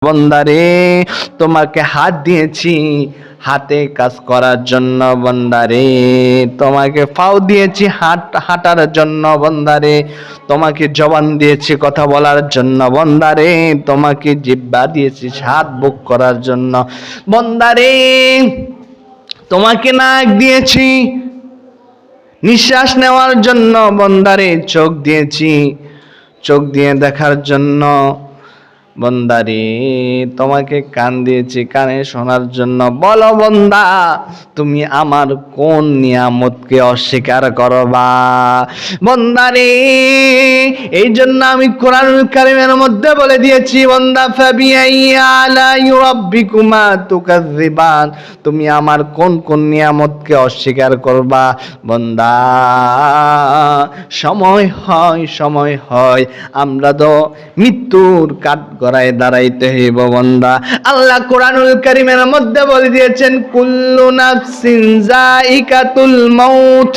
বন্দারে তোমাকে হাত দিয়েছি হাতে কাজ করার জন্য, বন্দারে তোমাকে পাও দিয়েছি হাঁটার জন্য, বন্দারে তোমাকে জবান দিয়েছি কথা বলার জন্য, বন্দারে তোমাকে জিহ্বা দিয়েছি স্বাদ ভোগ করার জন্য, বন্দারে তোমাকে নাক দিয়েছি নিঃশ্বাস নেওয়ার জন্য, বন্দারে চোখ দিয়েছি চোখ দিয়ে দেখার জন্য, বন্দারে তোমাকে কান দিয়েছি কানে শোনার জন্য। বলো বন্দা, তুমি আমার কোন নিয়ামতকে অস্বীকার করবা? বন্দারে এই জন্য আমি কোরআনুল কারীমের মধ্যে বলে দিয়েছি, বন্দা ফাবিআই আলাই রাব্বিকুমা তুকাযযিবান, তুমি আমার কোন কোন নিয়ামতকে অস্বীকার করবা? বন্দা সময় হয় আমরা তো মৃত্যুর কাঠ গড়ায় দাঁড়াইতে হইব বন্দা। আল্লাহ কোরআনুল কারীমের মধ্যে বলে দিয়েছেন, কুল্লু নাফসিন যায়িকাতুল মাউত।